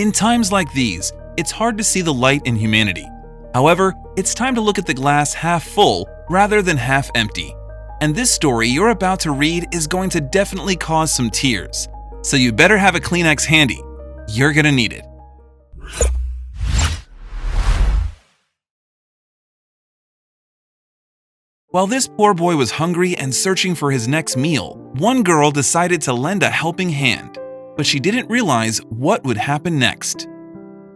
In times like these, it's hard to see the light in humanity. However, it's time to look at the glass half full rather than half empty. And this story you're about to read is going to definitely cause some tears. So you better have a Kleenex handy. You're gonna need it. While this poor boy was hungry and searching for his next meal, one girl decided to lend a helping hand, but she didn't realize what would happen next.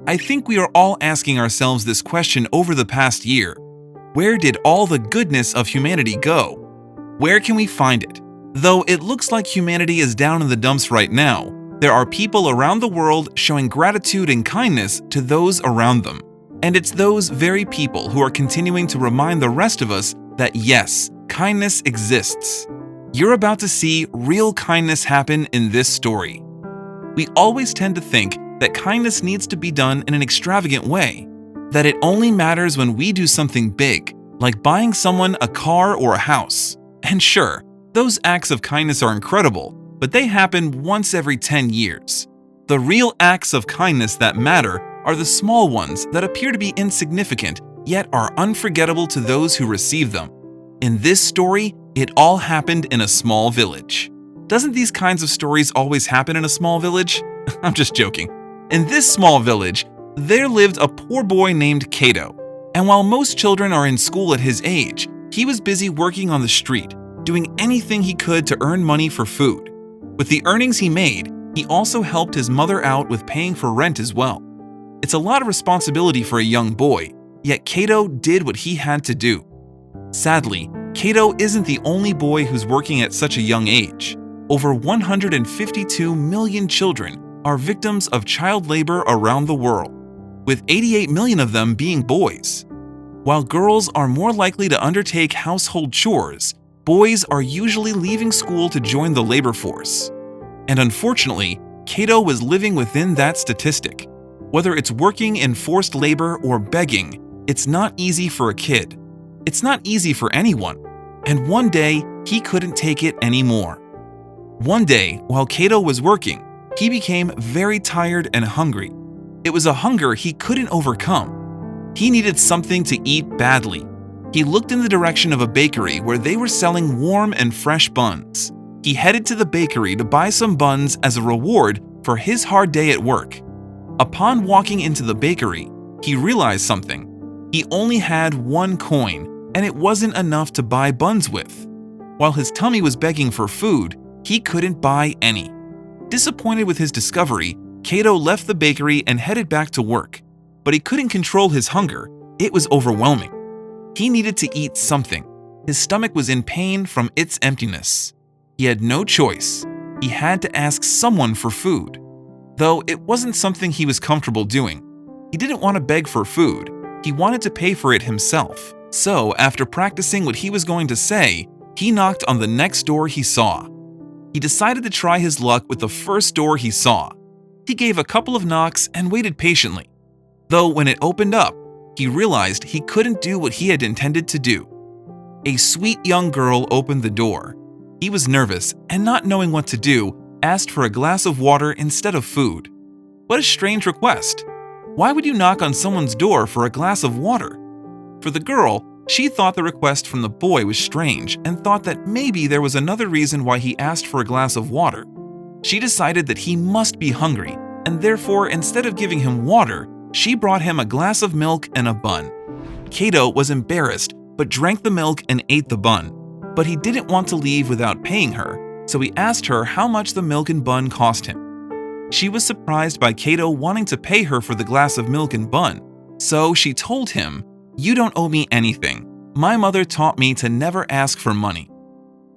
I think we are all asking ourselves this question over the past year. Where did all the goodness of humanity go? Where can we find it? Though it looks like humanity is down in the dumps right now, there are people around the world showing gratitude and kindness to those around them. And it's those very people who are continuing to remind the rest of us that yes, kindness exists. You're about to see real kindness happen in this story. We always tend to think that kindness needs to be done in an extravagant way, that it only matters when we do something big, like buying someone a car or a house. And sure, those acts of kindness are incredible, but they happen once every 10 years. The real acts of kindness that matter are the small ones that appear to be insignificant, yet are unforgettable to those who receive them. In this story, it all happened in a small village. Doesn't these kinds of stories always happen in a small village? I'm just joking. In this small village, there lived a poor boy named Cato. And while most children are in school at his age, he was busy working on the street, doing anything he could to earn money for food. With the earnings he made, he also helped his mother out with paying for rent as well. It's a lot of responsibility for a young boy, yet Cato did what he had to do. Sadly, Cato isn't the only boy who's working at such a young age. Over 152 million children are victims of child labor around the world, with 88 million of them being boys. While girls are more likely to undertake household chores, boys are usually leaving school to join the labor force. And unfortunately, Cato was living within that statistic. Whether it's working in forced labor or begging, it's not easy for a kid. It's not easy for anyone. And one day, he couldn't take it anymore. One day, while Cato was working, he became very tired and hungry. It was a hunger he couldn't overcome. He needed something to eat badly. He looked in the direction of a bakery where they were selling warm and fresh buns. He headed to the bakery to buy some buns as a reward for his hard day at work. Upon walking into the bakery, he realized something. He only had one coin, and it wasn't enough to buy buns with. While his tummy was begging for food, he couldn't buy any. Disappointed with his discovery, Cato left the bakery and headed back to work. But he couldn't control his hunger. It was overwhelming. He needed to eat something. His stomach was in pain from its emptiness. He had no choice. He had to ask someone for food. Though it wasn't something he was comfortable doing. He didn't want to beg for food. He wanted to pay for it himself. So, after practicing what he was going to say, he knocked on the next door he saw. He decided to try his luck with the first door he saw. He gave a couple of knocks and waited patiently. Though when it opened up, he realized he couldn't do what he had intended to do. A sweet young girl opened the door. He was nervous and, not knowing what to do, asked for a glass of water instead of food. What a strange request. Why would you knock on someone's door for a glass of water? For the girl, she thought the request from the boy was strange and thought that maybe there was another reason why he asked for a glass of water. She decided that he must be hungry, and therefore, instead of giving him water, she brought him a glass of milk and a bun. Cato was embarrassed, but drank the milk and ate the bun. But he didn't want to leave without paying her, so he asked her how much the milk and bun cost him. She was surprised by Cato wanting to pay her for the glass of milk and bun, so she told him, "You don't owe me anything. My mother taught me to never ask for money."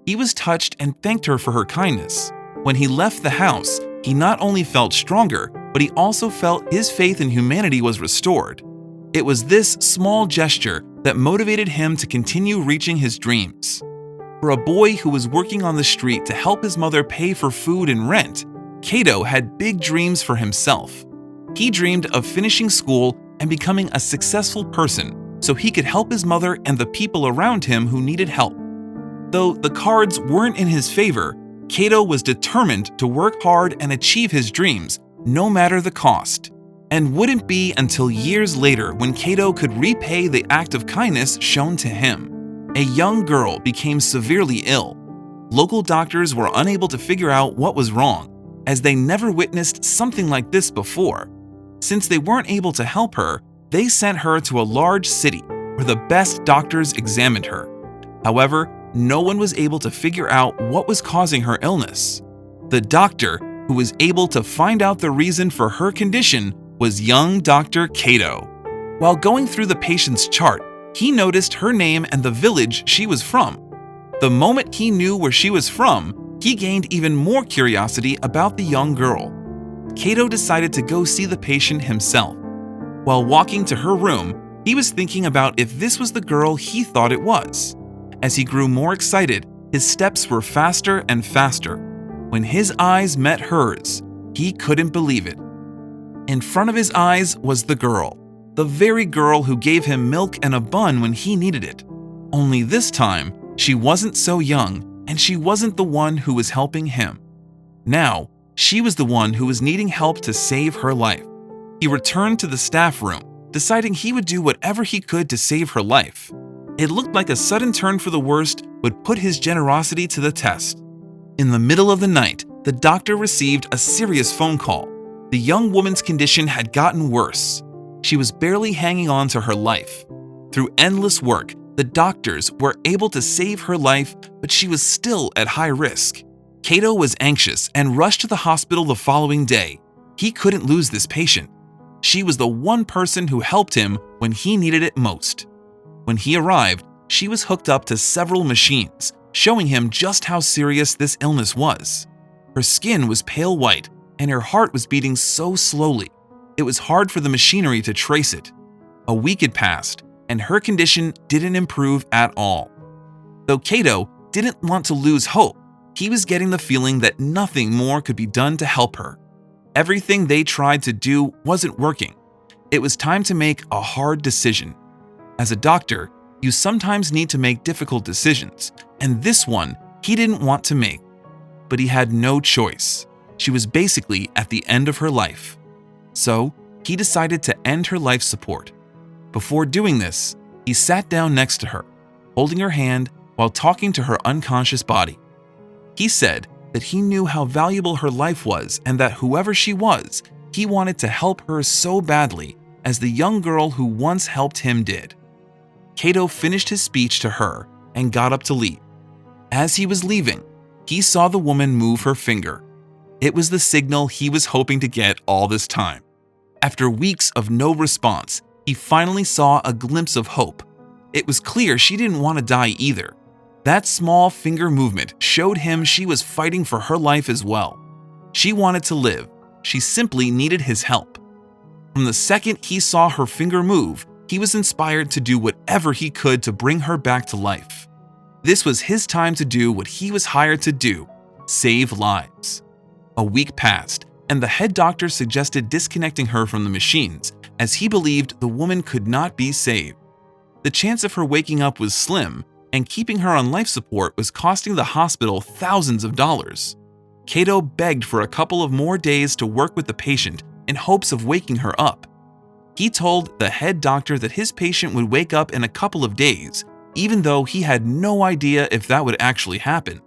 He was touched and thanked her for her kindness. When he left the house, he not only felt stronger, but he also felt his faith in humanity was restored. It was this small gesture that motivated him to continue reaching his dreams. For a boy who was working on the street to help his mother pay for food and rent, Cato had big dreams for himself. He dreamed of finishing school and becoming a successful person so he could help his mother and the people around him who needed help. Though the cards weren't in his favor, Cato was determined to work hard and achieve his dreams, no matter the cost. And wouldn't be until years later when Kato could repay the act of kindness shown to him. A young girl became severely ill. Local doctors were unable to figure out what was wrong, as they never witnessed something like this before. Since they weren't able to help her, they sent her to a large city where the best doctors examined her. However, no one was able to figure out what was causing her illness. The doctor who was able to find out the reason for her condition was young Dr. Kato. While going through the patient's chart, he noticed her name and the village she was from. The moment he knew where she was from, he gained even more curiosity about the young girl. Kato decided to go see the patient himself. While walking to her room, he was thinking about if this was the girl he thought it was. As he grew more excited, his steps were faster and faster. When his eyes met hers, he couldn't believe it. In front of his eyes was the girl, the very girl who gave him milk and a bun when he needed it. Only this time, she wasn't so young, and she wasn't the one who was helping him. Now, she was the one who was needing help to save her life. He returned to the staff room, deciding he would do whatever he could to save her life. It looked like a sudden turn for the worst would put his generosity to the test. In the middle of the night, the doctor received a serious phone call. The young woman's condition had gotten worse. She was barely hanging on to her life. Through endless work, the doctors were able to save her life, but she was still at high risk. Kato was anxious and rushed to the hospital the following day. He couldn't lose this patient. She was the one person who helped him when he needed it most. When he arrived, she was hooked up to several machines, showing him just how serious this illness was. Her skin was pale white, and her heart was beating so slowly, it was hard for the machinery to trace it. A week had passed, and her condition didn't improve at all. Though Kato didn't want to lose hope, he was getting the feeling that nothing more could be done to help her. Everything they tried to do wasn't working. It was time to make a hard decision. As a doctor, you sometimes need to make difficult decisions, and this one he didn't want to make. But he had no choice. She was basically at the end of her life. So, he decided to end her life support. Before doing this, he sat down next to her, holding her hand while talking to her unconscious body. He said that he knew how valuable her life was and that whoever she was, he wanted to help her so badly as the young girl who once helped him did. Kato finished his speech to her and got up to leave. As he was leaving, he saw the woman move her finger. It was the signal he was hoping to get all this time. After weeks of no response, he finally saw a glimpse of hope. It was clear she didn't want to die either. That small finger movement showed him she was fighting for her life as well. She wanted to live. She simply needed his help. From the second he saw her finger move, he was inspired to do whatever he could to bring her back to life. This was his time to do what he was hired to do: save lives. A week passed, and the head doctor suggested disconnecting her from the machines, as he believed the woman could not be saved. The chance of her waking up was slim, and keeping her on life support was costing the hospital thousands of dollars. Kato begged for a couple of more days to work with the patient in hopes of waking her up. He told the head doctor that his patient would wake up in a couple of days, even though he had no idea if that would actually happen.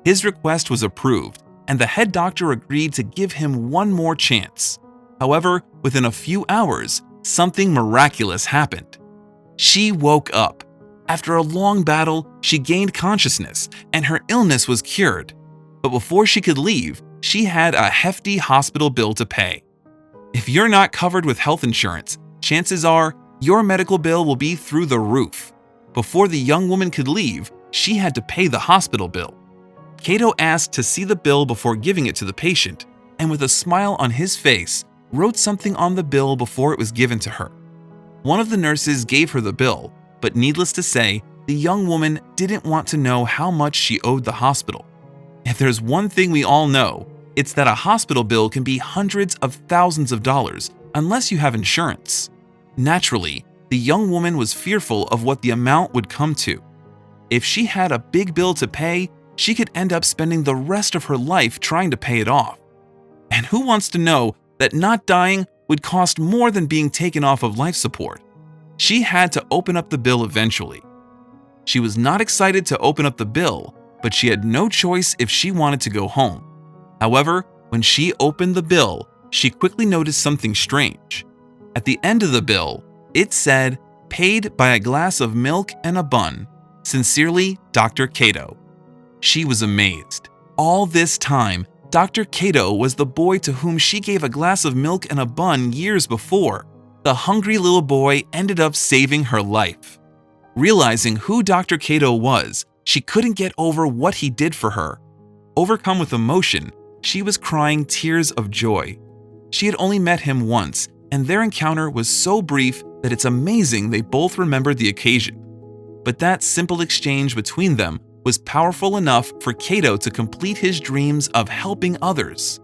His request was approved, and the head doctor agreed to give him one more chance. However, within a few hours, something miraculous happened. She woke up. After a long battle, she gained consciousness, and her illness was cured. But before she could leave, she had a hefty hospital bill to pay. If you're not covered with health insurance, chances are your medical bill will be through the roof. Before the young woman could leave, she had to pay the hospital bill. Kato asked to see the bill before giving it to the patient, and with a smile on his face, wrote something on the bill before it was given to her. One of the nurses gave her the bill, but needless to say, the young woman didn't want to know how much she owed the hospital. If there's one thing we all know, it's that a hospital bill can be hundreds of thousands of dollars unless you have insurance. Naturally, the young woman was fearful of what the amount would come to. If she had a big bill to pay, she could end up spending the rest of her life trying to pay it off. And who wants to know that not dying would cost more than being taken off of life support. She had to open up the bill eventually. She was not excited to open up the bill, but she had no choice if she wanted to go home. However, when she opened the bill, she quickly noticed something strange. At the end of the bill, it said, "Paid by a glass of milk and a bun. Sincerely, Dr. Cato." She was amazed. All this time, Dr. Cato was the boy to whom she gave a glass of milk and a bun years before. The hungry little boy ended up saving her life. Realizing who Dr. Cato was, she couldn't get over what he did for her. Overcome with emotion, she was crying tears of joy. She had only met him once, and their encounter was so brief that it's amazing they both remembered the occasion. But that simple exchange between them was powerful enough for Cato to complete his dreams of helping others.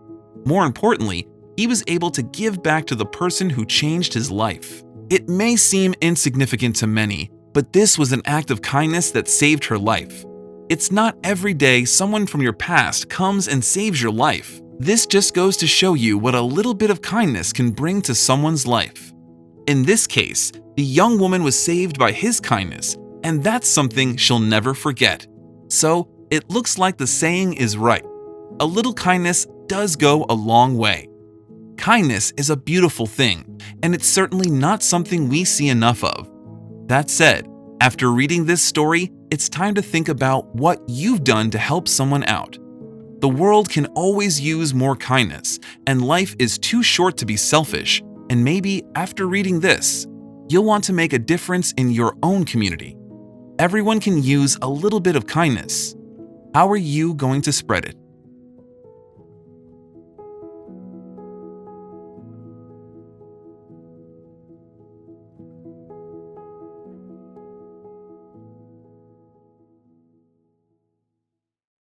More importantly, he was able to give back to the person who changed his life. It may seem insignificant to many, but this was an act of kindness that saved her life. It's not every day someone from your past comes and saves your life. This just goes to show you what a little bit of kindness can bring to someone's life. In this case, the young woman was saved by his kindness, and that's something she'll never forget. So, it looks like the saying is right. A little kindness does go a long way. Kindness is a beautiful thing, and it's certainly not something we see enough of. That said, after reading this story, it's time to think about what you've done to help someone out. The world can always use more kindness, and life is too short to be selfish, and maybe after reading this, you'll want to make a difference in your own community. Everyone can use a little bit of kindness. How are you going to spread it?